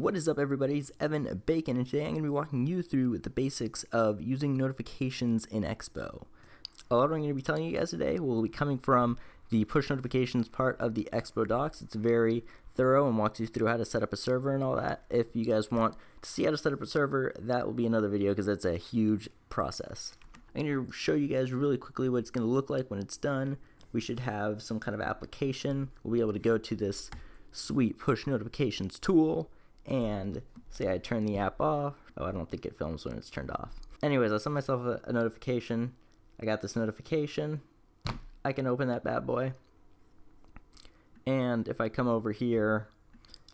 What is up, everybody? It's Evan Bacon, and today I'm going to be walking you through the basics of using notifications in Expo. A lot of what I'm going to be telling you guys today will be coming from the push notifications part of the Expo docs. It's very thorough and walks you through how to set up a server and all that. If you guys want to see how to set up a server, that will be another video because it's a huge process. I'm going to show you guys really quickly what it's going to look like when it's done. We should have some kind of application. We'll be able to go to this sweet push notifications tool and say I turn the app off. Oh, I don't think it films when it's turned off. Anyways, I sent myself a notification. I got this notification. I can open that bad boy. And if I come over here,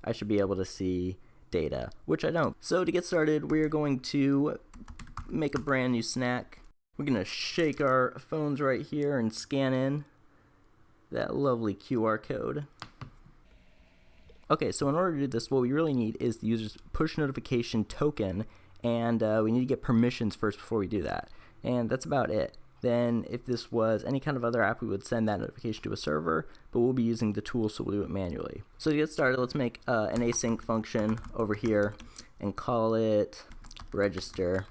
I should be able to see data, which I don't. So to get started, we're going to make a brand new snack. We're going to shake our phones right here and scan in that lovely QR code. Okay, so in order to do this, what we really need is the user's push notification token, and we need to get permissions first before we do that. And that's about it. Then if this was any kind of other app, we would send that notification to a server, but we'll be using the tool, so we'll do it manually. So to get started, let's make an async function over here and call it register.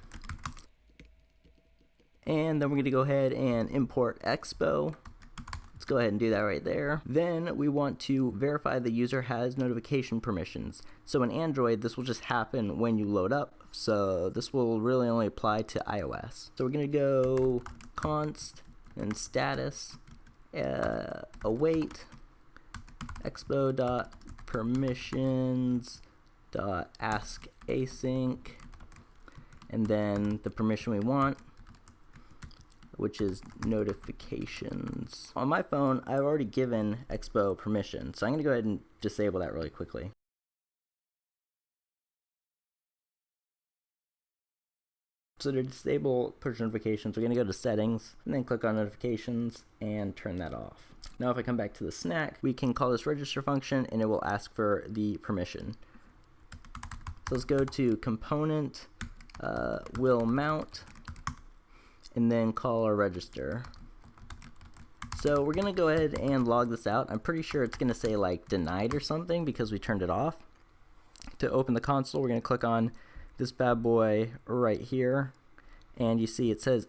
And then we're going to go ahead and import Expo. Let's go ahead and do that right there. Then we want to verify the user has notification permissions. So in Android, this will just happen when you load up. So this will really only apply to iOS. So we're going to go const and status await expo.permissions.ask async, and then the permission we want, which is notifications. On my phone, I've already given Expo permission, so I'm going to go ahead and disable that really quickly. So to disable push notifications, we're going to go to settings and then click on notifications and turn that off. Now if I come back to the snack, we can call this register function and it will ask for the permission. So let's go to component, will mount, and then call our register. So we're gonna go ahead and log this out. I'm pretty sure it's gonna say like denied or something because we turned it off. To open the console, we're gonna click on this bad boy right here, and you see it says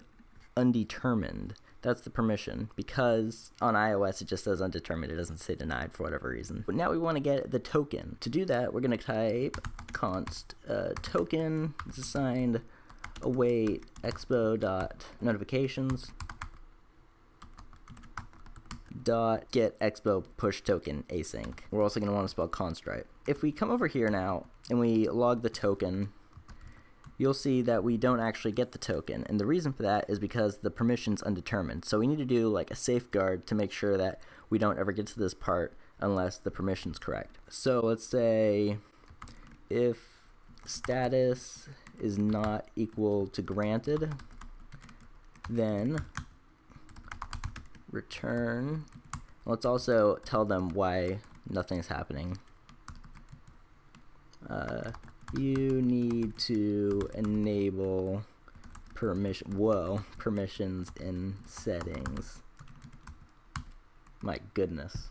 undetermined. That's the permission, because on iOS it just says undetermined. It doesn't say denied for whatever reason. But now we want to get the token. To do that, we're gonna type const token is assigned await expo.notifications get expo push token async. We're also going to want to spell const right. If we come over here now and we log the token, you'll see that we don't actually get the token, and the reason for that is because the permission's undetermined. So we need to do like a safeguard to make sure that we don't ever get to this part unless the permission's correct. So let's say if status is not equal to granted, then return. Let's also tell them why nothing's happening. You need to enable permissions in settings. My goodness.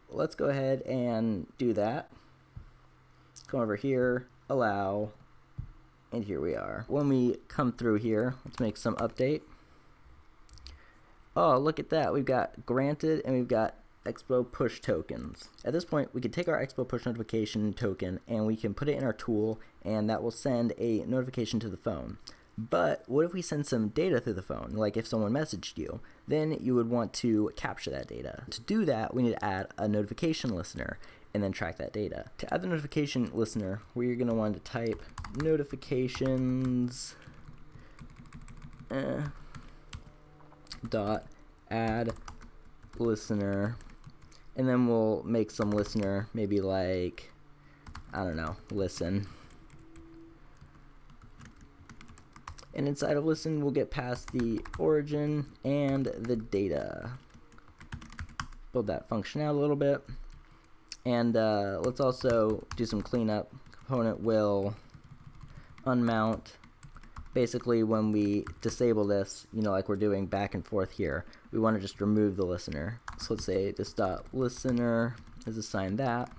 Let's go ahead and do that. Come over here, allow, and here we are. When we come through here, let's make some update. Oh, look at that. We've got granted and we've got Expo push tokens. At this point, we can take our Expo push notification token and we can put it in our tool, and that will send a notification to the phone. But what if we send some data through the phone, like if someone messaged you? Then you would want to capture that data. To do that, we need to add a notification listener and then track that data. To add the notification listener, we're going to want to type notifications dot add listener, and then we'll make some listener, maybe like, I don't know, listen. And inside of listen, we'll get past the origin and the data. Build that function out a little bit. And let's also do some cleanup. Component will unmount. Basically, when we disable this, you know, like we're doing back and forth here, we want to just remove the listener. So let's say this dot listener is assign that.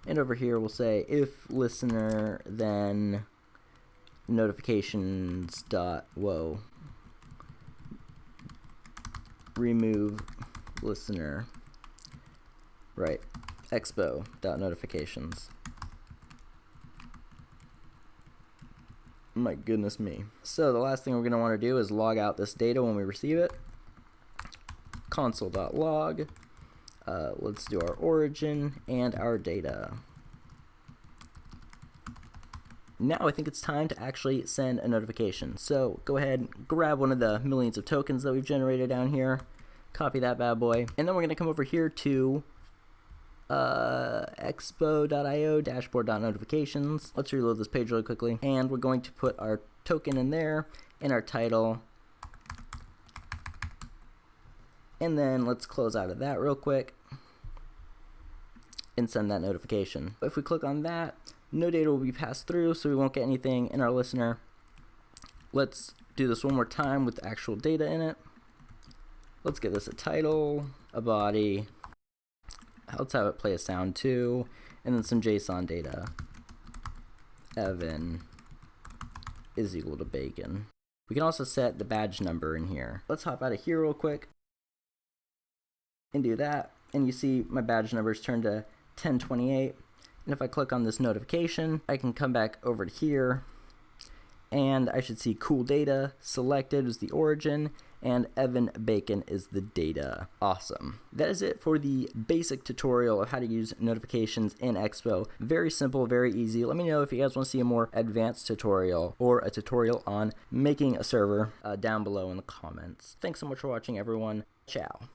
And over here we'll say if listener, then notifications dot whoa remove listener, right, expo dot notifications. My goodness me. So the last thing we're going to want to do is log out this data when we receive it. Console.log. Let's do our origin and our data. Now I think it's time to actually send a notification. So go ahead, grab one of the millions of tokens that we've generated down here, copy that bad boy, and then we're going to come over here to expo.io dashboard.notifications. Let's reload this page really quickly, and we're going to put our token in there and our title, and then let's close out of that real quick and send that notification. If we click on that, no data will be passed through, so we won't get anything in our listener. Let's do this one more time with the actual data in it. Let's give this a title, a body. Let's have it play a sound too, and then some JSON data. Evan is equal to bacon. We can also set the badge number in here. Let's hop out of here real quick and do that, and you see my badge numbers turned to 1028. And if I click on this notification, I can come back over to here, and I should see cool data selected is the origin, and Evan Bacon is the data. Awesome. That is it for the basic tutorial of how to use notifications in Expo. Very simple, very easy. Let me know if you guys want to see a more advanced tutorial or a tutorial on making a server down below in the comments. Thanks so much for watching, everyone. Ciao.